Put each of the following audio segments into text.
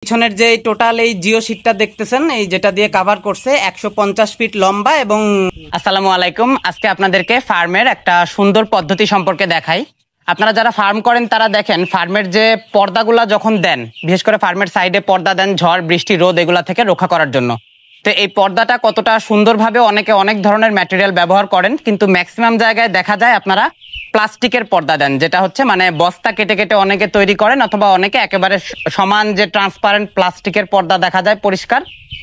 পিছনের যে টোটাল এই জিও শিটটা দেখতেছেন, এই যেটা দিয়ে কভার করছে 150 ফিট লম্বা। এবং আসসালামু আলাইকুম, আজকে আপনাদেরকে ফার্মের একটা সুন্দর পদ্ধতি সম্পর্কে দেখাই। আপনারা যারা ফার্ম করেন তারা দেখেন ফার্মের যে পর্দাগুলা যখন দেন, বিশেষ করে ফার্মের সাইডে পর্দা দেন ঝড় বৃষ্টি রোদ এগুলা থেকে রক্ষা করার জন্য। তো এই পর্দাটা কতটা সুন্দরভাবে অনেকে অনেক ধরনের ম্যাটেরিয়াল ব্যবহার করেন, কিন্তু ম্যাক্সিমাম জায়গায় দেখা যায় আপনারা প্লাস্টিকের পর্দা দেন, যেটা হচ্ছে মানে বস্তা কেটে কেটে অনেকে তৈরি করেন, অথবা অনেকে একেবারে সমান যে ট্রান্সপারেন্ট প্লাস্টিকের পর্দা দেখা যায় পরিষ্কার,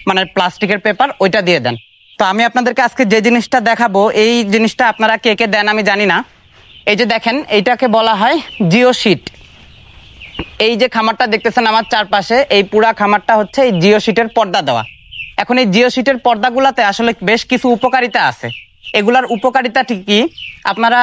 মানে প্লাস্টিকের পেপার, ওইটা দিয়ে দেন। তো আমি আপনাদেরকে আজকে যে জিনিসটা দেখাবো, এই জিনিসটা আপনারা কে কে দেন আমি জানি না। এই যে দেখেন, এইটাকে বলা হয় জিও শিট। এই যে খামারটা দেখতেছেন আমার চারপাশে, এই পুরা খামারটা হচ্ছে এই জিও শিটের পর্দা দেওয়া। এখন এই জিও শিটের পর্দাগুলাতে আসলে বেশ কিছু উপকারিতা আছে। এগুলার উপকারিতা কি, আপনারা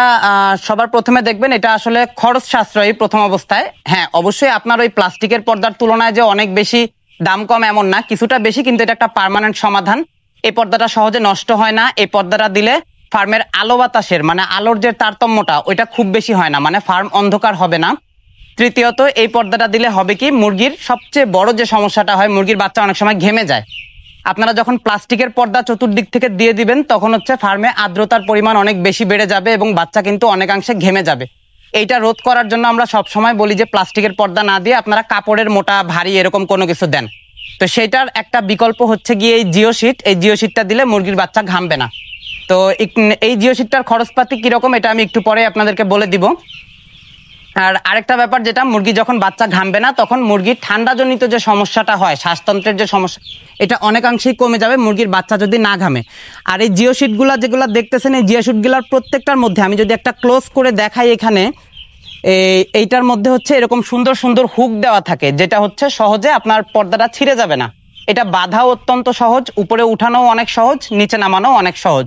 সবার প্রথমে দেখবেন এটা আসলে খরচ সাশ্রয়ী প্রথম অবস্থায়। হ্যাঁ, অবশ্যই আপনার ওই প্লাস্টিকের পর্দার তুলনায় যে অনেক বেশি দাম কম এমন না, কিছুটা বেশি, কিন্তু এটা একটা পার্মানেন্ট সমাধান। এই পর্দাটা সহজে নষ্ট হয় না। এই পর্দাটা দিলে ফার্মের আলো বাতাসের মানে আলোর যে তারতম্যটা ওইটা খুব বেশি হয় না, মানে ফার্ম অন্ধকার হবে না। তৃতীয়ত, এই পর্দাটা দিলে হবে কি, মুরগির সবচেয়ে বড় যে সমস্যাটা হয়, মুরগির বাচ্চা অনেক সময় ঘেমে যায়। আপনারা যখন প্লাস্টিকের পর্দা চতুর্দিক থেকে দিয়ে দিবেন, তখন হচ্ছে ফার্মে আর্দ্রতার পরিমাণ অনেক বেশি বেড়ে যাবে এবং বাচ্চা কিন্তু অনেকাংশে ঘেমে যাবে। এইটা রোধ করার জন্য আমরা সব সময় বলি যে প্লাস্টিকের পর্দা না দিয়ে আপনারা কাপড়ের মোটা ভারী এরকম কোনো কিছু দেন। তো সেইটার একটা বিকল্প হচ্ছে গিয়ে এই জিও শিট। এই জিও শিটটা দিলে মুরগির বাচ্চা ঘামবে না। তো এই জিও শিটটার খরচপাতি কিরকম এটা আমি একটু পরে আপনাদেরকে বলে দিব। আর আরেকটা ব্যাপার, যেটা মুরগি যখন বাচ্চা ঘামবে না, তখন মুরগির ঠান্ডাজনিত যে সমস্যাটা হয়, শ্বাসতন্ত্রের যে সমস্যা, এটা অনেকাংশেই কমে যাবে মুরগির বাচ্চা যদি না ঘামে। আর এই জিও শিটগুলা যেগুলো দেখতেছেন, এই জিও শিটগুলার প্রত্যেকটার মধ্যে আমি যদি একটা ক্লোজ করে দেখাই, এখানে এইটার মধ্যে হচ্ছে এরকম সুন্দর সুন্দর হুক দেওয়া থাকে, যেটা হচ্ছে সহজে আপনার পর্দাটা ছিঁড়ে যাবে না। এটা বাঁধাও অত্যন্ত সহজ, উপরে উঠানোও অনেক সহজ, নিচে নামানো অনেক সহজ।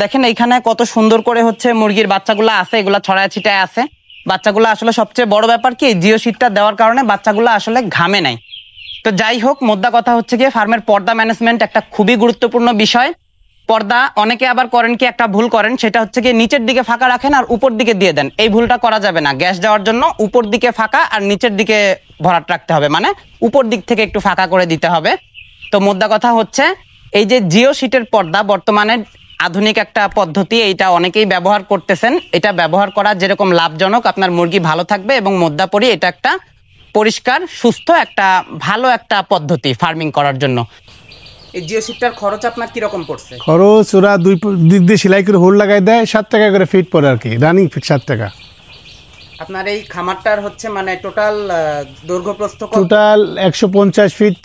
দেখেন এইখানে কত সুন্দর করে হচ্ছে মুরগির বাচ্চাগুলো আছে, এগুলা ছড়ায় ছিটায় আছে। বাচ্চাগুলো আসলে সবচেয়ে বড় ব্যাপার কি, জিও শিটটা দেওয়ার কারণে বাচ্চাগুলো আসলে ঘামে নাই। তো যাই হোক, মোদ্দা কথা হচ্ছে গিয়ে ফার্মের পর্দা ম্যানেজমেন্ট একটা খুবই গুরুত্বপূর্ণ বিষয়। পর্দা অনেকে আবার করেন কি, একটা ভুল করেন, সেটা হচ্ছে গিয়ে নিচের দিকে ফাঁকা রাখেন আর উপর দিকে দিয়ে দেন। এই ভুলটা করা যাবে না। গ্যাস দেওয়ার জন্য উপর দিকে ফাঁকা আর নিচের দিকে ভরাট রাখতে হবে, মানে উপর দিক থেকে একটু ফাঁকা করে দিতে হবে। তো মোদ্দা কথা হচ্ছে, এই যে জিও শিটের পর্দা বর্তমানে আধুনিক একটা পদ্ধতি, এইটা অনেকেই ব্যবহার করতেছেন। এটা ব্যবহার করা যেরকম লাভজনক, আপনার মুরগি ভালো থাকবে এবং মোদ্দাপরি এটা একটা পরিষ্কার সুস্থ একটা ভালো একটা পদ্ধতি ফার্মিং করার জন্য। এই জিও শিটটার খরচ আপনার কিরকম পড়ছে? খরচ ওরা দুই দিক দিয়ে সেলাই করে হোল লাগাই দেয়, 7 টাকা করে ফিট পড়ে আর কি, রানিং ফিট 7 টাকা। আপনার এই খামারটার হচ্ছে মানে টোটাল দৈর্ঘ্য প্রস্থ টোটাল 150 ফিট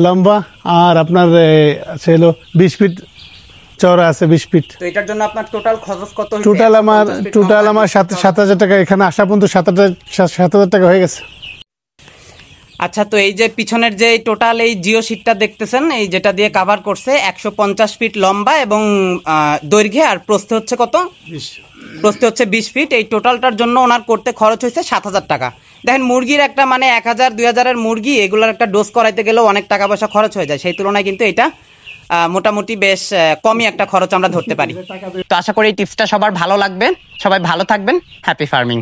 লম্বা, আর আপনার আছে হলো 20 ফিট চওড়া আছে, 20 ফিট। তো এটার জন্য আপনার টোটাল খরচ কত? টোটাল আমার 7,000 টাকা, এখানে আসা পর্যন্ত 7,000 টাকা হয়ে গেছে। আচ্ছা, তো এই যে পিছনের যে টোটাল এই জিও শিটটা দেখতেছেন, এই যেটা দিয়ে কভার করছে 150 ফিট লম্বা এবং দৈর্ঘ্যে, আর প্রস্থে হচ্ছে কত? প্রস্থে হচ্ছে 20 ফিট। এই টোটালটার জন্য ওনার করতে খরচ হয়েছে 7,000 টাকা। দেখেন, মুরগির একটা মানে 1,000 2,000-এর মুরগি, এগুলোর একটা ডোজ করাইতে গেলেও অনেক টাকা পয়সা খরচ হয়ে যায়। সেই তুলনায় কিন্তু এটা মোটামুটি বেশ কমই একটা খরচ আমরা ধরতে পারি। তো আশা করি এই টিপসটা সবার ভালো লাগবে। সবাই ভালো থাকবেন। Happy farming.